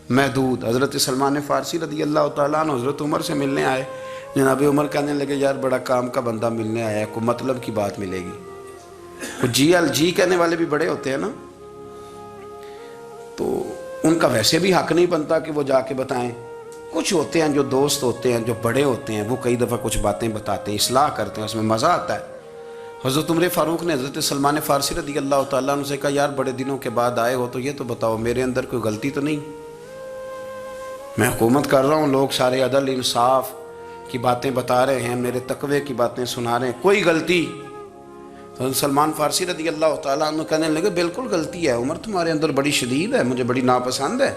محدود۔ حضرت سلمان فارسی رضی اللہ تعالیٰ عنہ حضرت عمر سے ملنے آئے، جناب عمر کہنے لگے یار بڑا کام کا بندہ ملنے آیا ہے، کوئی مطلب کی بات ملے گی۔ وہ جی کہنے والے بھی بڑے ہوتے ہیں نا، تو ان کا ویسے بھی حق نہیں بنتا کہ وہ جا کے بتائیں۔ کچھ ہوتے ہیں جو دوست ہوتے ہیں، جو بڑے ہوتے ہیں، وہ کئی دفعہ کچھ باتیں بتاتے ہیں، اصلاح کرتے ہیں، اس میں مزہ آتا ہے۔ حضرت عمر فاروق نے حضرت سلمان فارسی رضی اللہ تعالیٰ عنہ سے کہا یار بڑے دنوں کے بعد آئے ہو تو یہ تو بتاؤ میرے اندر کوئی غلطی تو نہیں؟ میں حکومت کر رہا ہوں، لوگ سارے عدل انصاف کی باتیں بتا رہے ہیں، میرے تقوی کی باتیں سنا رہے ہیں، کوئی غلطی؟ حضرت سلمان فارسی رضی اللہ تعالیٰ عنہ کہنے لگے بالکل غلطی ہے عمر، تمہارے اندر بڑی شدید ہے، مجھے بڑی ناپسند ہے،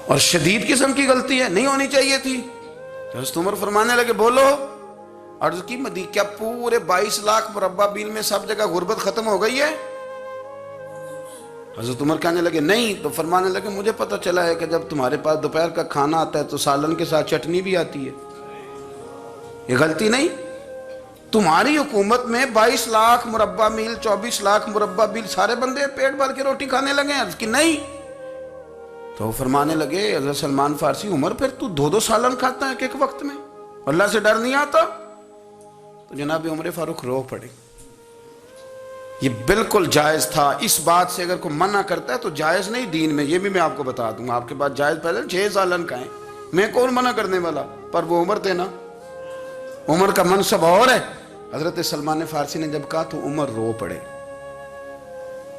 اور شدید قسم کی غلطی ہے، نہیں ہونی چاہیے تھی۔ حضرت عمر فرمانے لگے بولو۔ عرض کی کیا پورے 22 لاکھ مربع میل میں سب جگہ غربت ختم ہو گئی ہے؟ حضرت عمر کہنے لگے نہیں۔ تو فرمانے لگے مجھے پتہ چلا ہے کہ جب تمہارے پاس دوپہر کا کھانا آتا ہے تو سالن کے ساتھ چٹنی بھی آتی ہے، یہ غلطی نہیں؟ تمہاری حکومت میں 22 لاکھ مربع میل 24 لاکھ مربع میل سارے بندے پیٹ بھر کے روٹی کھانے لگے ہیں؟ عرض کی نہیں۔ تو وہ فرمانے لگے حضرت سلمان فارسی عمر پھر تو 2 سالن کھاتا ہے ایک وقت میں، اللہ سے ڈر نہیں آتا؟ تو جناب عمر فاروق رو پڑے۔ یہ بالکل جائز تھا، اس بات سے اگر کوئی منع کرتا ہے تو جائز نہیں دین میں، یہ بھی میں آپ کو بتا دوں، آپ کے پاس جائز پہلے 6 سالن کھائیں، میں کون منع کرنے والا؟ پر وہ عمر تھے نا، عمر کا منصب اور ہے۔ حضرت سلمان فارسی نے جب کہا تو عمر رو پڑے،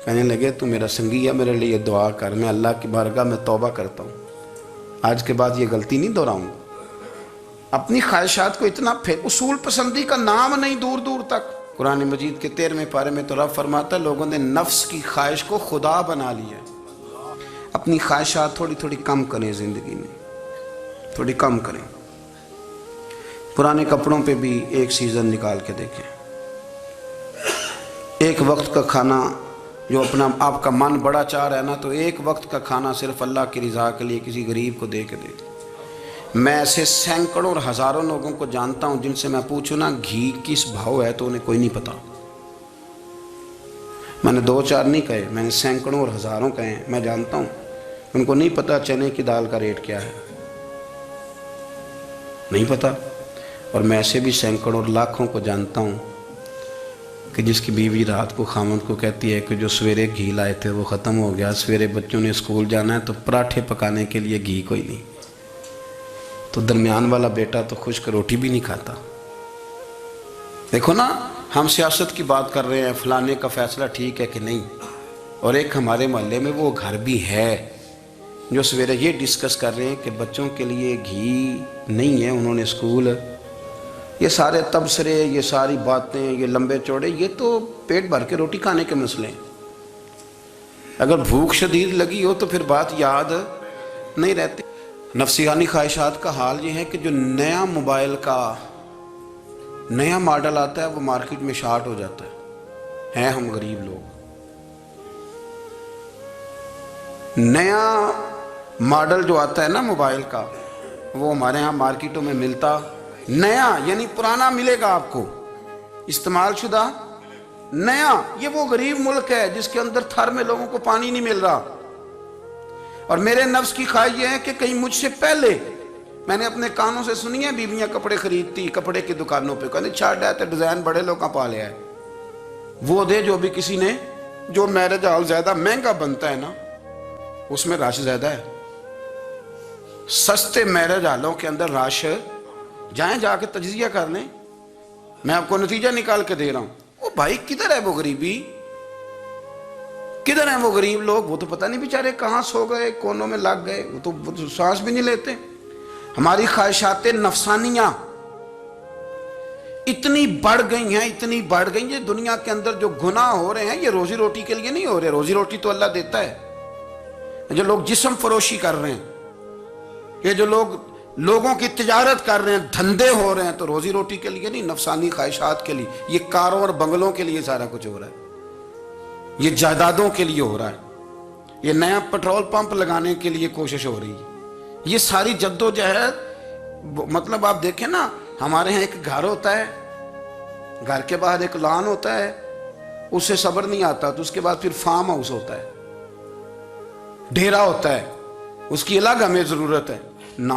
کہنے لگے تو میرا سنگی ہے، میرے لیے دعا کر، میں اللہ کی بارگاہ میں توبہ کرتا ہوں، آج کے بعد یہ غلطی نہیں دہراؤں گا۔ اپنی خواہشات کو اتنا اصول پسندی کا نام نہیں دور دور تک۔ قرآن مجید کے 13ویں پارے میں تو رب فرماتا ہے لوگوں نے نفس کی خواہش کو خدا بنا لیا ہے۔ اپنی خواہشات تھوڑی تھوڑی کم کریں، زندگی میں تھوڑی کم کریں۔ پرانے کپڑوں پہ بھی ایک سیزن نکال کے دیکھیں، ایک وقت کا کھانا جو اپنا آپ کا من بڑا چاہ رہا ہے نا، تو ایک وقت کا کھانا صرف اللہ کی رضا کے لیے کسی غریب کو دے کے دے دیں۔ میں ایسے سینکڑوں اور ہزاروں لوگوں کو جانتا ہوں جن سے میں پوچھوں نا گھی کس بھاؤ ہے تو انہیں کوئی نہیں پتا۔ میں نے 2-4 نہیں کہے، میں نے سینکڑوں اور ہزاروں کہے ہیں، میں جانتا ہوں ان کو نہیں پتا چنے کی دال کا ریٹ کیا ہے، نہیں پتا۔ اور میں ایسے بھی سینکڑوں اور لاکھوں کو جانتا ہوں کہ جس کی بیوی رات کو خامند کو کہتی ہے کہ جو سویرے گھی لائے تھے وہ ختم ہو گیا، سویرے بچوں نے اسکول جانا ہے تو پراٹھے پکانے کے لیے گھی کوئی نہیں، تو درمیان والا بیٹا تو خشک روٹی بھی نہیں کھاتا۔ دیکھو نا، ہم سیاست کی بات کر رہے ہیں، فلانے کا فیصلہ ٹھیک ہے کہ نہیں، اور ایک ہمارے محلے میں وہ گھر بھی ہے جو سویرے یہ ڈسکس کر رہے ہیں کہ بچوں کے لیے گھی نہیں ہے، انہوں نے اسکول، یہ سارے تبصرے، یہ ساری باتیں، یہ لمبے چوڑے، یہ تو پیٹ بھر کے روٹی کھانے کے مسئلے ہیں۔ اگر بھوک شدید لگی ہو تو پھر بات یاد نہیں رہتی۔ نفسیانی خواہشات کا حال یہ ہے کہ جو نیا موبائل کا نیا ماڈل آتا ہے وہ مارکیٹ میں شارٹ ہو جاتا ہے، ہیں ہم غریب لوگ۔ نیا ماڈل جو آتا ہے نا موبائل کا، وہ ہمارے ہاں مارکیٹوں میں ملتا نیا، یعنی پرانا ملے گا آپ کو، استعمال شدہ نیا۔ یہ وہ غریب ملک ہے جس کے اندر تھر میں لوگوں کو پانی نہیں مل رہا۔ اور میرے نفس کی خواہش یہ ہے کہ کہیں مجھ سے پہلے، میں نے اپنے کانوں سے سنی ہے بیویاں کپڑے خریدتی کپڑے کی دکانوں پہ، کہنے چھاٹ ہے تو ڈیزائن بڑے لوگوں پا لیا ہے، وہ دے جو بھی کسی نے، جو میرج ہال زیادہ مہنگا بنتا ہے نا اس میں رش زیادہ ہے۔ سستے میرج ہالوں کے اندر رش، جائیں جا کے تجزیہ کر لیں، میں آپ کو نتیجہ نکال کے دے رہا ہوں۔ وہ بھائی کدھر ہے وہ غریبی، کدھر ہیں وہ غریب لوگ؟ وہ تو پتہ نہیں بیچارے کہاں سو گئے، کونوں میں لگ گئے، وہ تو سانس بھی نہیں لیتے۔ ہماری خواہشات نفسانیاں اتنی بڑھ گئی ہیں، اتنی بڑھ گئی ہیں، دنیا کے اندر جو گناہ ہو رہے ہیں یہ روزی روٹی کے لیے نہیں ہو رہے، روزی روٹی تو اللہ دیتا ہے۔ جو لوگ جسم فروشی کر رہے ہیں، یہ جو لوگ لوگوں کی تجارت کر رہے ہیں، دھندے ہو رہے ہیں، تو روزی روٹی کے لیے نہیں، نفسانی خواہشات کے لیے۔ یہ کاروں اور بنگلوں کے لیے سارا کچھ ہو رہا ہے، یہ جائیدادوں کے لیے ہو رہا ہے، یہ نیا پیٹرول پمپ لگانے کے لیے کوشش ہو رہی ہے۔ یہ ساری جد و جہد، مطلب آپ دیکھیں نا، ہمارے ہاں ایک گھر ہوتا ہے، گھر کے باہر ایک لان ہوتا ہے، اس سے صبر نہیں آتا تو اس کے بعد پھر فارم ہاؤس ہوتا ہے، ڈھیرا ہوتا ہے اس کی الگ ہمیں ضرورت ہے نہ،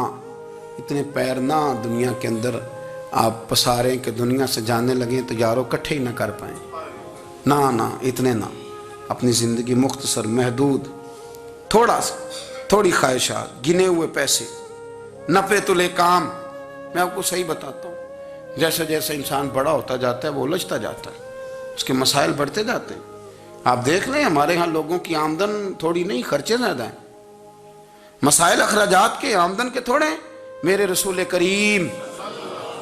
اتنے پیر نہ دنیا کے اندر آپ پساریں کہ دنیا سے جانے لگیں تو یاروں کٹھے ہی نہ کر پائیں، نہ اتنے نہ، اپنی زندگی مختصر محدود، تھوڑا سا، تھوڑی خواہشات، گنے ہوئے پیسے، نپے تلے کام۔ میں آپ کو صحیح بتاتا ہوں، جیسے جیسے انسان بڑا ہوتا جاتا ہے وہ الجھتا جاتا ہے، اس کے مسائل بڑھتے جاتے ہیں۔ آپ دیکھ لیں ہمارے ہاں لوگوں کی آمدن تھوڑی نہیں، خرچے زیادہ ہیں، مسائل اخراجات کے آمدن کے تھوڑے ہیں۔ میرے رسول کریم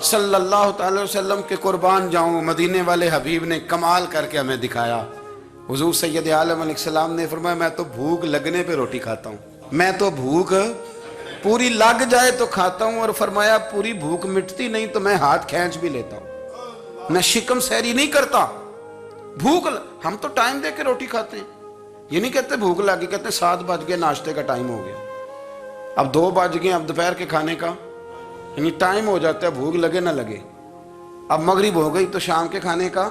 صلی اللہ تعالی وسلم کے قربان جاؤں، مدینے والے حبیب نے کمال کر کے ہمیں دکھایا۔ حضور سید عالم علیہ السلام نے فرمایا میں تو بھوک لگنے پہ روٹی کھاتا ہوں، میں تو بھوک پوری لگ جائے تو کھاتا ہوں، اور فرمایا پوری بھوک مٹتی نہیں تو میں ہاتھ کھینچ بھی لیتا ہوں، میں شکم سیری نہیں کرتا۔ بھوک ہم تو ٹائم دے کے روٹی کھاتے ہیں، یہ نہیں کہتے بھوک لگی، کہتے ہیں 7 بج گئے، ناشتے کا ٹائم ہو گیا، اب 2 بج گئے، اب دوپہر کے کھانے کا یعنی ٹائم ہو جاتا ہے، بھوک لگے نہ لگے، اب مغرب ہو گئی تو شام کے کھانے کا۔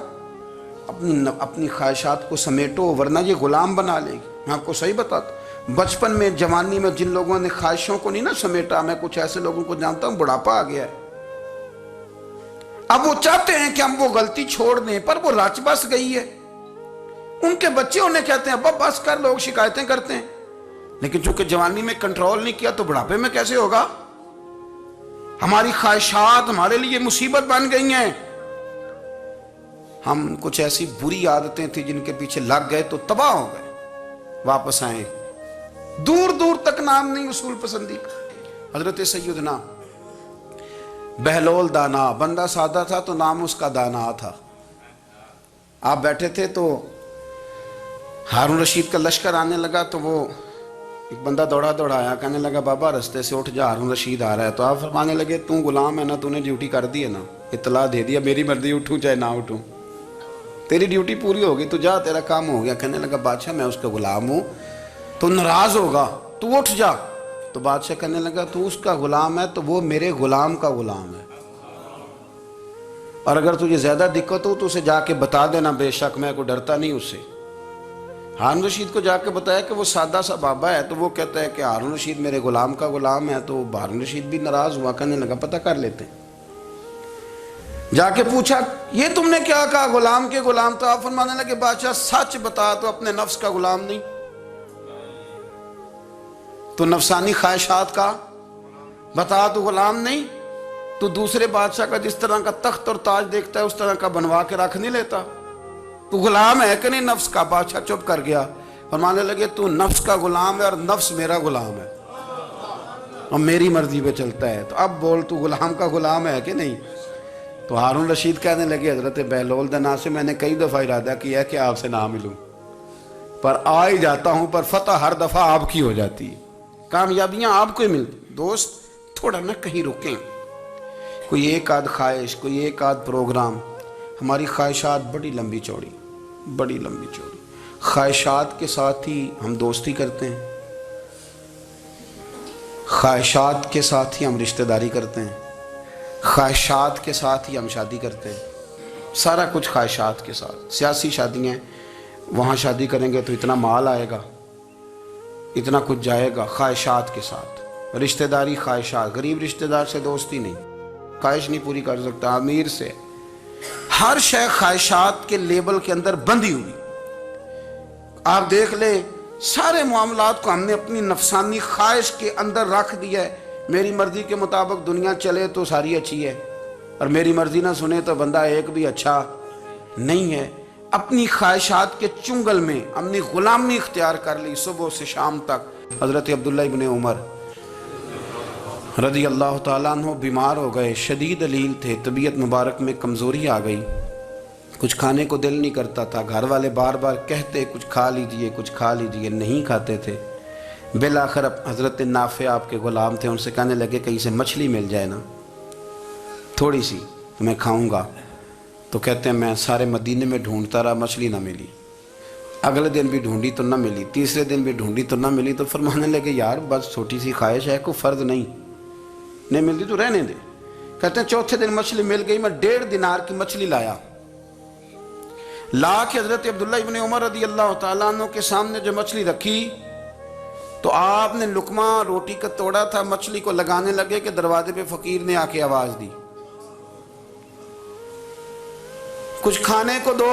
اپنی خواہشات کو سمیٹو ورنہ یہ غلام بنا لے گی۔ میں آپ کو صحیح بتاتا ہوں، بچپن میں جوانی میں جن لوگوں نے خواہشوں کو نہیں نہ سمیٹا، میں کچھ ایسے لوگوں کو جانتا ہوں بڑھاپا آ گیا ہے، اب وہ چاہتے ہیں کہ ہم وہ غلطی چھوڑ دیں پر وہ رچ بس گئی ہے، ان کے بچے انہیں کہتے ہیں ابا بس کر، لوگ شکایتیں کرتے ہیں، لیکن چونکہ جوانی میں کنٹرول نہیں کیا تو بڑھاپے میں کیسے ہوگا؟ ہماری خواہشات ہمارے لیے مصیبت بن گئی ہیں۔ ہم کچھ ایسی بری عادتیں تھیں جن کے پیچھے لگ گئے تو تباہ ہو گئے، واپس آئیں، دور دور تک نام نہیں اصول پسندی کا۔ حضرت سیدنا بہلول دانا، بندہ سادہ تھا تو نام اس کا دانا تھا۔ آپ بیٹھے تھے تو ہارون رشید کا لشکر آنے لگا تو وہ ایک بندہ دوڑا آیا، کہنے لگا بابا رستے سے اٹھ جا، ہارون رشید آ رہا ہے۔ تو آپ فرمانے لگے تو غلام ہے نا، تو نے ڈیوٹی کر دی ہے نا، اطلاع دے دیا، میری مرضی اٹھوں چاہے نہ اٹھوں، تیری ڈیوٹی پوری ہوگی، تو جا، تیرا کام ہو گیا۔ کہنے لگا بادشاہ میں اس کا غلام ہوں، تو ناراض ہوگا، تو اٹھ جا۔ تو بادشاہ کہنے لگا تو اس کا غلام ہے تو وہ میرے غلام کا غلام ہے، اور اگر تجھے زیادہ دقت ہو تو اسے جا کے بتا دینا، بے شک میں کو ڈرتا نہیں اس سے۔ ہارون رشید کو جا کے بتایا کہ وہ سادہ سا بابا ہے، تو وہ کہتا ہے کہ ہارون رشید میرے غلام کا غلام ہے، تو ہارون رشید بھی ناراض ہوا، کہنے لگا پتہ کر لیتے ہیں۔ جا کے پوچھا یہ تم نے کیا کہا، غلام کے غلام؟ تو آپ فرمانے لگے بادشاہ سچ بتا، تو اپنے نفس کا غلام نہیں تو نفسانی خواہشات کا بتا، تو غلام نہیں تو دوسرے بادشاہ کا جس طرح کا تخت اور تاج دیکھتا ہے اس طرح کا بنوا کے رکھ نہیں لیتا، تو غلام ہے کہ نہیں نفس کا؟ بادشاہ چپ کر گیا، فرمانے لگے تو نفس کا غلام ہے اور نفس میرا غلام ہے اور میری مرضی پہ چلتا ہے، تو اب بول تو غلام کا غلام ہے کہ نہیں؟ تو ہارون رشید کہنے لگے حضرت بہلول دانا سے میں نے کئی دفعہ ارادہ کیا کہ آپ سے نہ ملوں، پر آ ہی جاتا ہوں، پر فتح ہر دفعہ آپ کی ہو جاتی ہے، کامیابیاں آپ کو ہی ملتی۔ دوست تھوڑا نہ کہیں رکیں، کوئی ایک آدھ خواہش، کوئی ایک آدھ پروگرام، ہماری خواہشات بڑی لمبی چوڑی، بڑی لمبی چوڑی، خواہشات کے ساتھ ہی ہم دوستی کرتے ہیں، خواہشات کے ساتھ ہی ہم رشتہ داری کرتے ہیں، خواہشات کے ساتھ ہی ہم شادی کرتے ہیں، سارا کچھ خواہشات کے ساتھ۔ سیاسی شادیاں، وہاں شادی کریں گے تو اتنا مال آئے گا، اتنا کچھ جائے گا، خواہشات کے ساتھ رشتہ داری، خواہشات۔ غریب رشتہ دار سے دوستی نہیں، خواہش نہیں پوری کر سکتا، امیر سے۔ ہر شے خواہشات کے لیبل کے اندر بندھی ہوئی۔ آپ دیکھ لیں سارے معاملات کو ہم نے اپنی نفسانی خواہش کے اندر رکھ دیا ہے، میری مرضی کے مطابق دنیا چلے تو ساری اچھی ہے، اور میری مرضی نہ سنے تو بندہ ایک بھی اچھا نہیں ہے۔ اپنی خواہشات کے چنگل میں ہم نے غلامی اختیار کر لی صبح سے شام تک۔ حضرت عبداللہ ابن عمر رضی اللہ تعالیٰ عنہ بیمار ہو گئے، شدید علیل تھے، طبیعت مبارک میں کمزوری آ گئی، کچھ کھانے کو دل نہیں کرتا تھا، گھر والے بار بار کہتے کچھ کھا لیجئے، کچھ کھا لیجئے، نہیں کھاتے تھے۔ بالآخر حضرت نافع آپ کے غلام تھے، ان سے کہنے لگے کہیں سے مچھلی مل جائے نا تھوڑی سی تو میں کھاؤں گا۔ تو کہتے ہیں میں سارے مدینے میں ڈھونڈتا رہا، مچھلی نہ ملی، اگلے دن بھی ڈھونڈی تو نہ ملی، تیسرے دن بھی ڈھونڈی تو نہ ملی۔ تو فرمانے لگے یار بس چھوٹی سی خواہش ہے، کوئی فرض نہیں ملتی تو رہنے دے۔ کہتے ہیں چوتھے دن مچھلی مل گئی، میں 1.5 دینار کی مچھلی لایا، لا کے حضرت عبداللہ ابن عمر رضی اللہ تعالیٰ عنہ کے سامنے جو مچھلی رکھی تو آپ نے لقمہ روٹی کا توڑا تھا، مچھلی کو لگانے لگے کہ دروازے پہ فقیر نے آ کے آواز دی، کچھ کھانے کو دو۔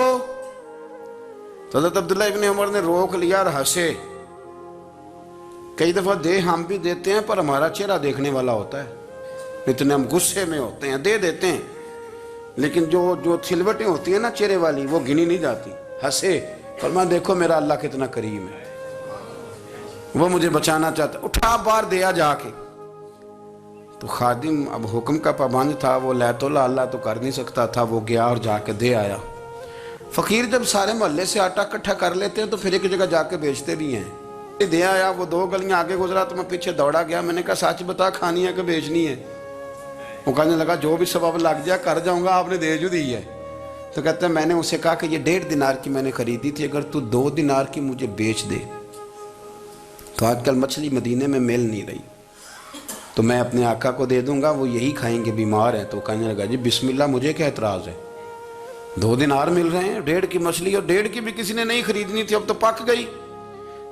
تو حضرت عبداللہ ابن عمر نے روک لیا اور ہنسے۔ کئی دفعہ دے ہم بھی دیتے ہیں پر ہمارا چہرہ دیکھنے والا ہوتا ہے، اتنے ہم غصے میں ہوتے ہیں، دے دیتے ہیں، لیکن جو سلوٹیں ہوتی ہیں نا چہرے والی، وہ گنی نہیں جاتی۔ ہنسے، فرمایا دیکھو میرا اللہ کتنا کریم ہے، وہ مجھے بچانا چاہتا، اٹھا بار دیا جا کے۔ تو خادم اب حکم کا پابند تھا، وہ لیت اللہ تو کر نہیں سکتا تھا، وہ گیا اور جا کے دے آیا۔ فقیر جب سارے محلے سے آٹا اکٹھا کر لیتے ہیں تو پھر ایک جگہ جا کے بیچتے بھی ہیں۔ دے آیا، وہ 2 گلیاں آگے گزرا تو میں پیچھے دوڑا گیا، میں نے کہا سچ بتا کھانی ہے کہ بیچنی ہے؟ وہ کہنے لگا جو بھی سبب لگ جائے کر جاؤں گا، آپ نے دے جو دی ہے۔ تو کہتے ہیں میں نے اسے کہا کہ یہ 1.5 دینار کی میں نے خریدی تھی، اگر تو 2 دینار کی مجھے بیچ دے تو آج کل مچھلی مدینے میں مل نہیں رہی، تو میں اپنے آقا کو دے دوں گا، وہ یہی کھائیں گے، بیمار ہیں۔ تو کہنے لگا جی بسم اللہ، مجھے کیا اعتراض ہے، 2 دینار مل رہے ہیں، 1.5 کی مچھلی، اور 1.5 کی بھی کسی نے نہیں خریدنی تھی، اب تو پک گئی۔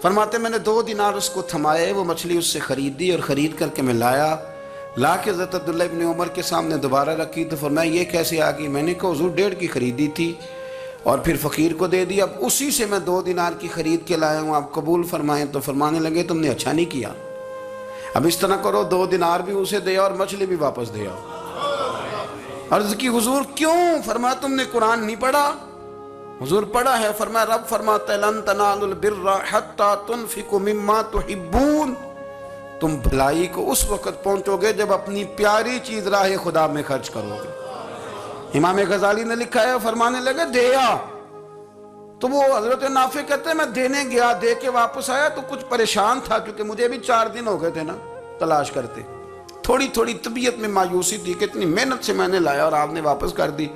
فرماتے میں نے 2 دینار اس کو تھمائے، وہ مچھلی اس سے خریدی، اور خرید کر کے میں لا کے حضرت عبداللہ ابن عمر کے سامنے دوبارہ رکھی۔ تو فرمایا یہ کیسے آ گئی؟ میں نے کہا حضور 1.5 کی خریدی تھی اور پھر فقیر کو دے دی، اب اسی سے میں 2 دینار کی خرید کے لایا ہوں، آپ قبول فرمائیں۔ تو فرمانے لگے تم نے اچھا نہیں کیا، اب اس طرح کرو 2 دینار بھی اسے دے اور مچھلی بھی واپس دے آؤ۔ عرض کی حضور کیوں؟ فرمایا تم نے قرآن نہیں پڑھا؟ حضور پڑھا ہے، فرمایا رب فرماتا ہے لن تنالوا البر حتی تنفقوا مما تحبون، تم بھلائی کو اس وقت پہنچو گے جب اپنی پیاری چیز راہ خدا میں خرچ کرو گے۔ امام غزالی نے لکھا ہے، فرمانے لگے دیا، تو وہ حضرت نافع کہتے ہیں میں دینے گیا، دے کے واپس آیا تو کچھ پریشان تھا، کیونکہ مجھے بھی 4 دن ہو گئے تھے نا تلاش کرتے، تھوڑی طبیعت میں مایوسی تھی کہ اتنی محنت سے میں نے لایا اور آپ نے واپس کر دی۔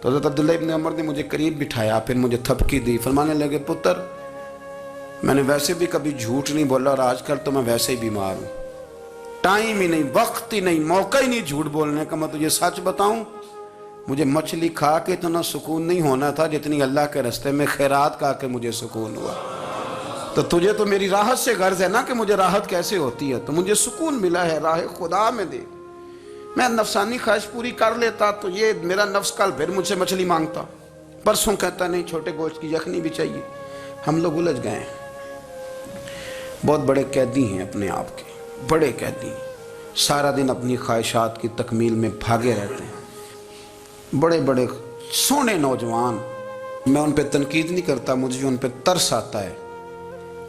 تو حضرت عبداللہ ابن عمر نے مجھے قریب بٹھایا، پھر مجھے تھپکی دی، فرمانے لگے پتر میں نے ویسے بھی کبھی جھوٹ نہیں بولا، اور آج کل تو میں ویسے ہی بیمار ہوں، ٹائم ہی نہیں، وقت ہی نہیں، موقع ہی نہیں جھوٹ بولنے کا۔ میں تجھے سچ بتاؤں، مجھے مچھلی کھا کے اتنا سکون نہیں ہونا تھا جتنی اللہ کے راستے میں خیرات کھا کے مجھے سکون ہوا۔ تو تجھے تو میری راحت سے غرض ہے نا کہ مجھے راحت کیسے ہوتی ہے، تو مجھے سکون ملا ہے راہ خدا میں دے، میں نفسانی خواہش پوری کر لیتا تو یہ میرا نفس کل پھر مجھ سے مچھلی مانگتا، پرسوں کہتا نہیں چھوٹے گوشت کی یخنی بھی چاہیے۔ ہم لوگ الجھ گئے ہیں، بہت بڑے قیدی ہیں اپنے آپ کے، بڑے قیدی، سارا دن اپنی خواہشات کی تکمیل میں بھاگے رہتے ہیں، بڑے بڑے سونے نوجوان۔ میں ان پہ تنقید نہیں کرتا، مجھے ان پہ ترس آتا ہے،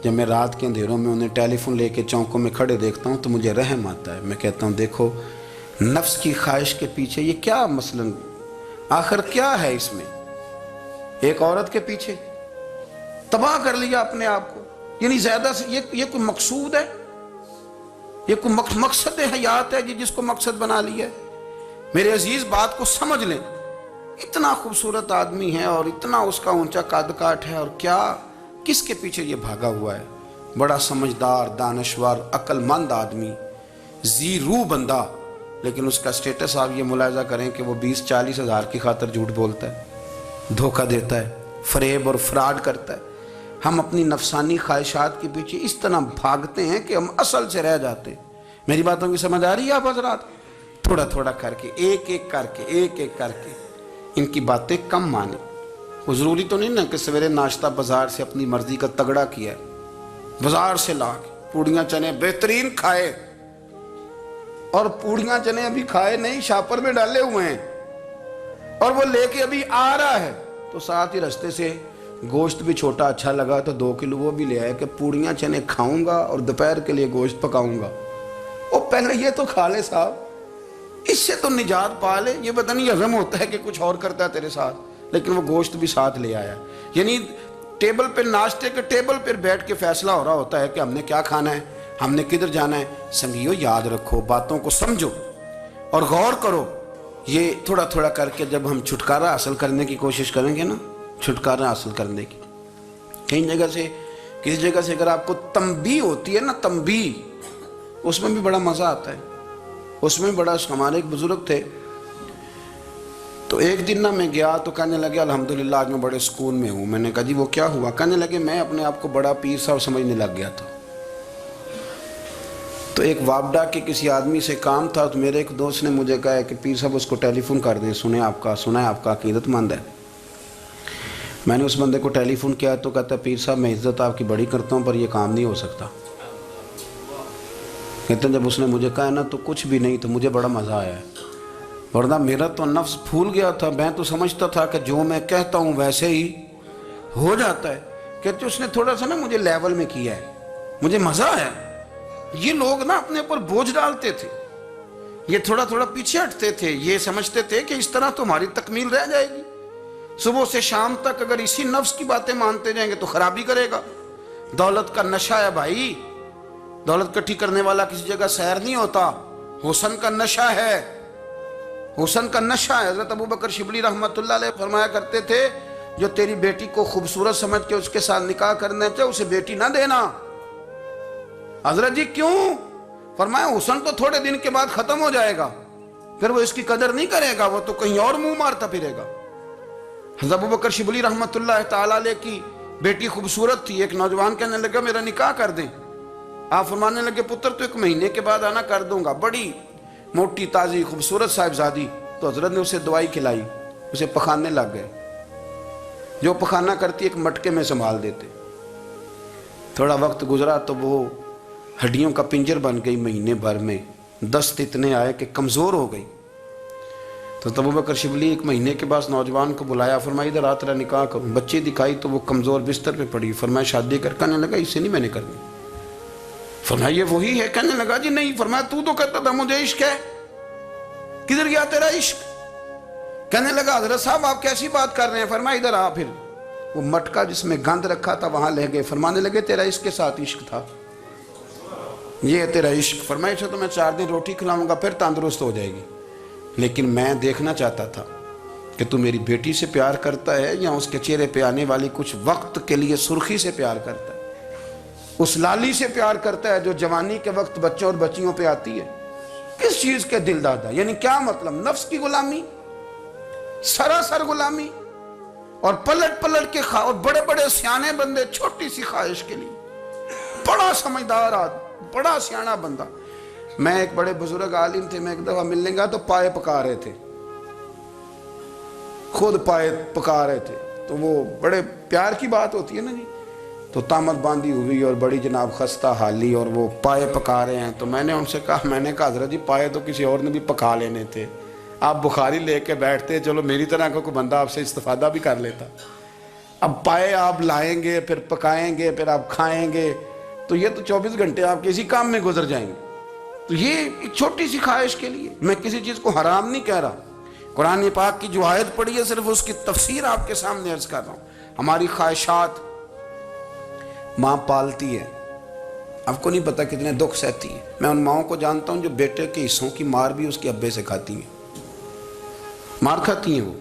جب میں رات کے اندھیروں میں انہیں ٹیلی فون لے کے چوکوں میں کھڑے دیکھتا ہوں تو مجھے رحم آتا ہے۔ میں کہتا ہوں دیکھو نفس کی خواہش کے پیچھے یہ کیا مثلاً آخر کیا ہے اس میں، ایک عورت کے پیچھے تباہ کر لیا اپنے آپ کو، یعنی زیادہ سے یہ کوئی مقصود ہے، یہ کوئی مقصد حیات ہے جس کو مقصد بنا لیا ہے؟ میرے عزیز بات کو سمجھ لیں، اتنا خوبصورت آدمی ہے اور اتنا اس کا اونچا قد کاٹ ہے، اور کیا کس کے پیچھے یہ بھاگا ہوا ہے؟ بڑا سمجھدار، دانشور، عقل مند آدمی، ذی روح بندہ، لیکن اس کا سٹیٹس آپ یہ ملاحظہ کریں کہ وہ 20-40 ہزار کی خاطر جھوٹ بولتا ہے، دھوکہ دیتا ہے، فریب اور فراڈ کرتا ہے۔ ہم اپنی نفسانی خواہشات کے پیچھے اس طرح بھاگتے ہیں کہ ہم اصل سے رہ جاتے ہیں۔ میری باتوں کی سمجھ آ رہی ہے آپ حضرات؟ تھوڑا تھوڑا کر کے، ایک ایک کر کے ان کی باتیں کم مانیں۔ وہ ضروری تو نہیں نا کہ سویرے ناشتہ بازار سے اپنی مرضی کا تگڑا کیا ہے، بازار سے لا کے پوڑیاں چنے بہترین کھائے، اور پوڑیاں چنے ابھی کھائے نہیں، شاپر میں ڈالے ہوئے ہیں، اور وہ لے کے ابھی آ رہا ہے، تو ساتھ ہی رستے سے گوشت بھی چھوٹا اچھا لگا تو 2 کلو وہ بھی لے آئے کہ پوڑیاں چنے کھاؤں گا اور دوپہر کے لیے گوشت پکاؤں گا۔ وہ پہلے یہ تو کھا لے صاحب، اس سے تو نجات پا لے۔ یہ پتہ نہیں ہضم ہوتا ہے کہ کچھ اور کرتا ہے تیرے ساتھ، لیکن وہ گوشت بھی ساتھ لے آیا، یعنی ٹیبل پہ، ناشتے کے ٹیبل پر بیٹھ کے فیصلہ ہو رہا ہوتا ہے کہ ہم نے کیا کھانا ہے، ہم نے کدھر جانا ہے۔ سنگیو یاد رکھو، باتوں کو سمجھو اور غور کرو۔ یہ تھوڑا تھوڑا کر کے جب ہم چھٹکارا حاصل کرنے کی کوشش کریں گے نا، چھٹکارا حاصل کرنے کی، کہیں جگہ سے، کسی جگہ سے اگر آپ کو تنبیہ ہوتی ہے نا، تنبیہ، اس میں بھی بڑا مزہ آتا ہے، اس میں بڑا۔ ہمارے ایک بزرگ تھے، تو ایک دن نا میں گیا تو کہنے لگے الحمدللہ آج میں بڑے سکون میں ہوں۔ میں نے کہا جی وہ کیا ہوا؟ کہنے لگے میں اپنے آپ کو بڑا پیر صاحب سمجھنے لگ گیا تھا، تو ایک وابڈا کے کسی آدمی سے کام تھا، تو میرے ایک دوست نے مجھے کہا کہ پیر صاحب اس کو ٹیلی فون کر دیں، سنا ہے آپ کا عقیدت مند ہے۔ میں نے اس بندے کو ٹیلی فون کیا تو کہتا ہے پیر صاحب میں عزت آپ کی بڑی کرتا ہوں پر یہ کام نہیں ہو سکتا۔ کہتے ہیں جب اس نے مجھے کہا نا تو کچھ بھی نہیں، تو مجھے بڑا مزہ آیا ہے، ورنہ میرا تو نفس پھول گیا تھا، میں تو سمجھتا تھا کہ جو میں کہتا ہوں ویسے ہی ہو جاتا ہے۔ کہتے اس نے تھوڑا سا نا مجھے لیول میں کیا ہے، مجھے مزہ آیا۔ یہ لوگ نا اپنے اوپر بوجھ ڈالتے تھے، یہ تھوڑا تھوڑا پیچھے ہٹتے تھے، یہ سمجھتے تھے کہ اس طرح تو ہماری تکمیل رہ جائے گی، صبح سے شام تک اگر اسی نفس کی باتیں مانتے جائیں گے تو خرابی کرے گا۔ دولت کا نشہ ہے بھائی، دولت کٹھی کرنے والا کسی جگہ سیر نہیں ہوتا، حسن کا نشہ ہے، حسن کا نشہ ہے۔ حضرت ابوبکر شبلی رحمۃ اللہ علیہ فرمایا کرتے تھے جو تیری بیٹی کو خوبصورت سمجھ کے اس کے ساتھ نکاح کرنا چاہے اسے بیٹی نہ دینا۔ حضرت جی کیوں؟ فرمایا حسن تو تھوڑے دن کے بعد ختم ہو جائے گا، پھر وہ اس کی قدر نہیں کرے گا، وہ تو کہیں اور منہ مارتا پھرے گا۔ حضرت ابوبکر شبلی رحمۃ اللہ تعالی علیہ کی بیٹی خوبصورت تھی، ایک نوجوان کہنے لگا میرا نکاح کر دیں۔ آپ فرمانے لگے پتر تو 1 مہینے کے بعد آنا کر دوں گا، بڑی موٹی تازی خوبصورت صاحبزادی۔ تو حضرت نے اسے دوائی کھلائی، اسے پخانے لگ گئے، جو پخانہ کرتی ایک مٹکے میں سنبھال دیتے۔ تھوڑا وقت گزرا تو وہ ہڈیوں کا پنجر بن گئی، مہینے بھر میں دست اتنے آئے کہ کمزور ہو گئی۔ تو ابوبکر شبلی 1 مہینے کے بعد نوجوان کو بلایا، فرمایا ادھر آ تیرا نکاح کروں۔ بچی دکھائی تو وہ کمزور بستر پہ پڑی، فرمایا شادی کر، کہنے لگا اس سے نہیں میں نے کرنی۔ فرمایا یہ وہی ہے؟ کہنے لگا جی نہیں۔ فرمایا تو کہتا تھا مجھے عشق ہے، کدھر گیا تیرا عشق؟ کہنے لگا حضرت صاحب آپ کیسی بات کر رہے ہیں؟ فرمایا ادھر آ۔ پھر وہ مٹکا جس میں گند رکھا تھا وہاں لے گئے، فرمانے لگے تیرا اس کے ساتھ عشق تھا، یہ ہے تیرا عشق۔ فرمایا اچھا تو میں 4 دن روٹی کھلاؤں گا پھر تندرست ہو جائے گی، لیکن میں دیکھنا چاہتا تھا کہ تو میری بیٹی سے پیار کرتا ہے یا اس کے چہرے پہ آنے والی کچھ وقت کے لیے سرخی سے پیار کرتا ہے، اس لالی سے پیار کرتا ہے جو جوانی کے وقت بچوں اور بچیوں پہ آتی ہے۔ کس چیز کے دل دادا؟ یعنی کیا مطلب؟ نفس کی غلامی، سراسر غلامی، اور پلٹ پلٹ کے اور بڑے بڑے سیانے بندے چھوٹی سی خواہش کے لیے، بڑا سمجھدار آدمی، بڑا سیانا بندہ۔ میں ایک بڑے بزرگ عالم تھے، میں ایک دفعہ ملنے گا تو پائے پکا رہے تھے، خود پائے پکا رہے تھے، تو وہ بڑے پیار کی بات ہوتی ہے نا جی، تو تامت باندھی ہوئی اور بڑی جناب خستہ حالی، اور وہ پائے پکا رہے ہیں۔ تو میں نے ان سے کہا حضرت جی پائے تو کسی اور نے بھی پکا لینے تھے، آپ بخاری لے کے بیٹھتے، چلو میری طرح کا کوئی بندہ آپ سے استفادہ بھی کر لیتا۔ اب پائے آپ لائیں گے، پھر پکائیں گے، پھر آپ کھائیں گے، تو یہ تو 24 گھنٹے آپ کسی کام میں گزر جائیں گے۔ تو یہ ایک چھوٹی سی خواہش کے لیے، میں کسی چیز کو حرام نہیں کہہ رہا، قرآن پاک کی جو آیت پڑھی ہے صرف اس کی تفسیر آپ کے سامنے عرض کر رہا ہوں۔ ہماری خواہشات ماں پالتی ہے، آپ کو نہیں پتا کتنے دکھ سہتی ہے۔ میں ان ماؤں کو جانتا ہوں جو بیٹے کے حصوں کی مار بھی اس کے ابے سے کھاتی ہیں، مار کھاتی ہیں وہ۔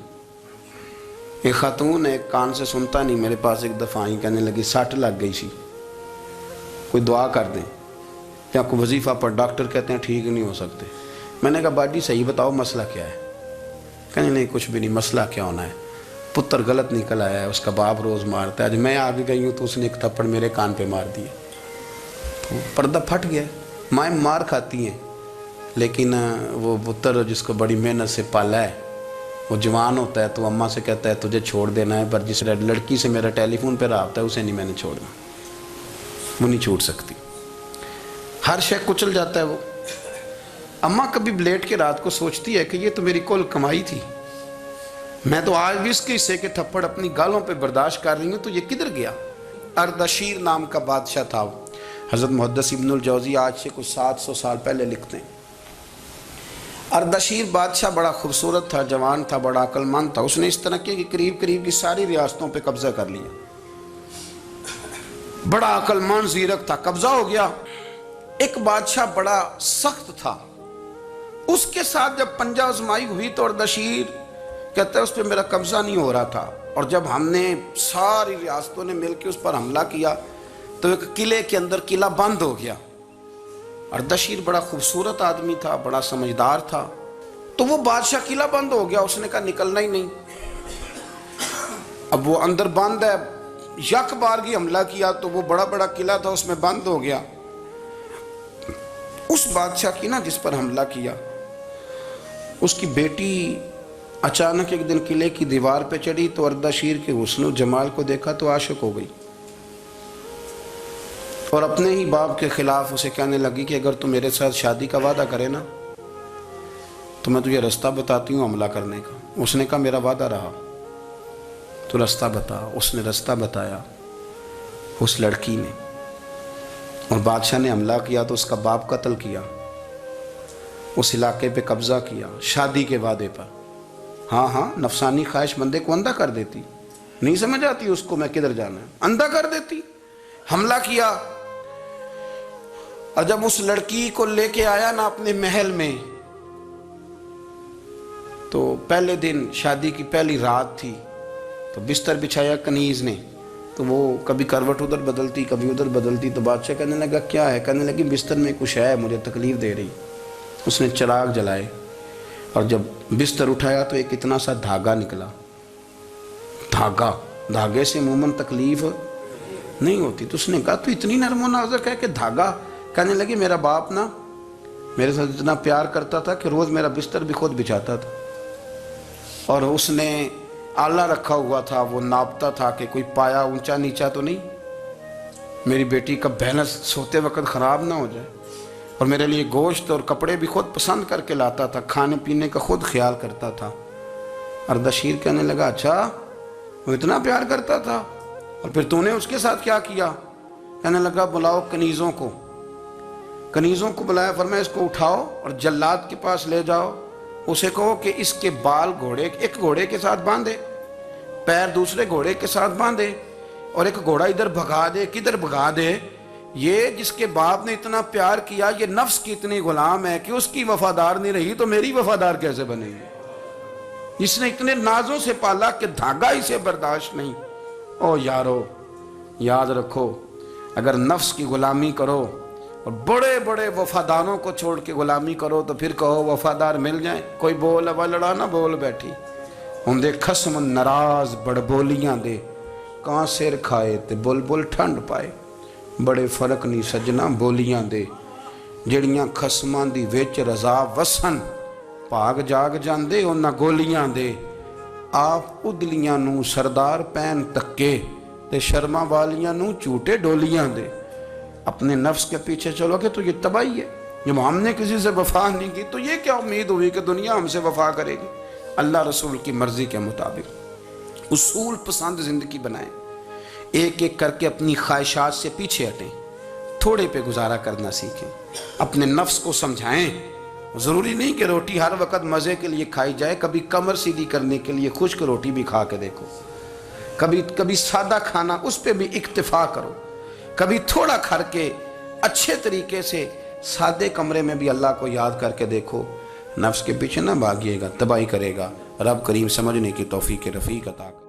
ایک خاتون ایک کان سے سنتا نہیں، میرے پاس ایک دفعہ آئی، کہنے لگی 60 لگ گئی سی، کوئی دعا کر دیں یا کوئی وظیفہ پر، ڈاکٹر کہتے ہیں ٹھیک نہیں ہو سکتے۔ میں نے کہا باجی صحیح بتاؤ مسئلہ کیا ہے؟ کہنے نہیں کچھ بھی نہیں، مسئلہ کیا ہونا ہے، پتر غلط نکل آیا ہے، اس کا باپ روز مارتا ہے، آج میں آ بھی گئی ہوں تو اس نے ایک تھپڑ میرے کان پہ مار دیا، پردہ پھٹ گیا۔ مائیں مار کھاتی ہیں، لیکن وہ پتر جس کو بڑی محنت سے پالا ہے وہ جوان ہوتا ہے تو اماں سے کہتا ہے تجھے چھوڑ دینا ہے، پر جس لڑکی سے میرا ٹیلی فون پہ رابطہ ہے اسے نہیں میں نے چھوڑنا، وہ نہیں چھوٹ سکتی، ہر شے کچل جاتا ہے وہ۔ اماں کبھی لیٹ کے رات کو سوچتی ہے کہ یہ تو میری کل کمائی تھی، میں تو آج بھی اس کے حصے کے تھپڑ اپنی گالوں پہ برداشت کر رہی ہوں، تو یہ کدھر گیا؟ اردشیر نام کا بادشاہ تھا، حضرت محدث ابن الجوزی آج سے کچھ 700 سال پہلے لکھتے ہیں۔ اردشیر بادشاہ بڑا خوبصورت تھا، جوان تھا، بڑا عقل مند تھا، اس نے اس طرح کیا کہ قریب کی ساری ریاستوں پہ قبضہ کر لیا، بڑا عقل مند زیرک تھا، قبضہ ہو گیا۔ ایک بادشاہ بڑا سخت تھا، اس کے ساتھ جب پنجہ آزمائی ہوئی تو اردشیر کہتا ہے اس پہ میرا قبضہ نہیں ہو رہا تھا، اور جب ہم نے ساری ریاستوں نے مل کے اس پر حملہ کیا تو ایک قلعے کے اندر قلعہ بند ہو گیا۔ اردشیر بڑا خوبصورت آدمی تھا، بڑا سمجھدار تھا، تو وہ بادشاہ قلعہ بند ہو گیا، اس نے کہا نکلنا ہی نہیں، اب وہ اندر بند ہے، یک بارگی حملہ کیا تو وہ بڑا قلعہ تھا اس میں بند ہو گیا۔ اس بادشاہ کی نا جس پر حملہ کیا، اس کی بیٹی اچانک ایک دن قلعے کی دیوار پہ چڑھی تو اردشیر کے حسن و جمال کو دیکھا تو عاشق ہو گئی، اور اپنے ہی باپ کے خلاف اسے کہنے لگی کہ اگر تو میرے ساتھ شادی کا وعدہ کرے نا تو میں تجھے رستہ بتاتی ہوں حملہ کرنے کا۔ اس نے کہا میرا وعدہ رہا، تو رستہ بتا۔ اس نے رستہ بتایا اس لڑکی نے، اور بادشاہ نے حملہ کیا تو اس کا باپ قتل کیا، اس علاقے پہ قبضہ کیا شادی کے وعدے پر۔ ہاں نفسانی خواہش بندے کو اندھا کر دیتی، نہیں سمجھ آتی اس کو میں کدھر جانا ہے، اندھا کر دیتی۔ حملہ کیا، اور جب اس لڑکی کو لے کے آیا نا اپنے محل میں، تو پہلے دن شادی کی پہلی رات تھی، تو بستر بچھایا کنیز نے، تو وہ کبھی کروٹ ادھر بدلتی کبھی ادھر بدلتی، تو بادشاہ کہنے لگا کیا ہے؟ کہنے لگی بستر میں کچھ ہے، مجھے تکلیف دے رہی۔ اس نے چراغ جلائے اور جب بستر اٹھایا تو ایک اتنا سا دھاگا نکلا۔ دھاگے سے عموماً تکلیف نہیں ہوتی، تو اس نے کہا تو اتنی نرم و نازک ہے کہ دھاگا؟ کہنے لگی میرا باپ نا میرے ساتھ اتنا پیار کرتا تھا کہ روز میرا بستر بھی خود بچھاتا تھا، اور اس نے آلہ رکھا ہوا تھا، وہ ناپتا تھا کہ کوئی پایا اونچا نیچا تو نہیں، میری بیٹی کا بیلنس سوتے وقت خراب نہ ہو جائے، اور میرے لیے گوشت اور کپڑے بھی خود پسند کر کے لاتا تھا، کھانے پینے کا خود خیال کرتا تھا۔ اردشیر کہنے لگا اچھا وہ اتنا پیار کرتا تھا، اور پھر تو نے اس کے ساتھ کیا کیا؟ کہنے لگا بلاؤ کنیزوں کو بلایا، فرمایا اس کو اٹھاؤ اور جلاد کے پاس لے جاؤ، اسے کہو کہ اس کے بال ایک گھوڑے کے ساتھ باندھے، پیر دوسرے گھوڑے کے ساتھ باندھے، اور ایک گھوڑا ادھر بھگا دے، کدھر بھگا دے، یہ جس کے باپ نے اتنا پیار کیا یہ نفس کی اتنی غلام ہے کہ اس کی وفادار نہیں رہی تو میری وفادار کیسے بنے گی؟ اس نے اتنے نازوں سے پالا کہ دھاگا اسے برداشت نہیں۔ او یارو یاد رکھو، اگر نفس کی غلامی کرو اور بڑے بڑے وفاداروں کو چھوڑ کے غلامی کرو تو پھر کہو وفادار مل جائیں، کوئی بول ابا لڑا نہ بول بیٹھی ہوں دے خصم ناراض بڑ بولیاں دے، کہاں سر کھائے تے بلبل ٹھنڈ پائے، بڑے فرق نہیں سجنا بولیاں دے، جڑیاں خصماں دی وچ رضا وسن، پاگ جاگ جاندے انہاں گولیاں دے، آپ ادلیاں نو سردار پین تکے تے شرما والیاں نو چوٹے ڈولیاں دے۔ اپنے نفس کے پیچھے چلو کہ تو یہ تباہی ہے، جب ہم نے کسی سے وفا نہیں کی تو یہ کیا امید ہوئی کہ دنیا ہم سے وفا کرے گی؟ اللہ رسول کی مرضی کے مطابق اصول پسند زندگی بنائیں، ایک ایک کر کے اپنی خواہشات سے پیچھے ہٹیں، تھوڑے پہ گزارا کرنا سیکھیں، اپنے نفس کو سمجھائیں۔ ضروری نہیں کہ روٹی ہر وقت مزے کے لیے کھائی جائے، کبھی کمر سیدھی کرنے کے لیے خشک روٹی بھی کھا کے دیکھو، کبھی سادہ کھانا اس پہ بھی اکتفا کرو، کبھی تھوڑا کھر کے اچھے طریقے سے سادے کمرے میں بھی اللہ کو یاد کر کے دیکھو۔ نفس کے پیچھے نہ بھاگیے گا، تباہی کرے گا۔ رب کریم سمجھنے کی توفیق رفیق عطا کرے۔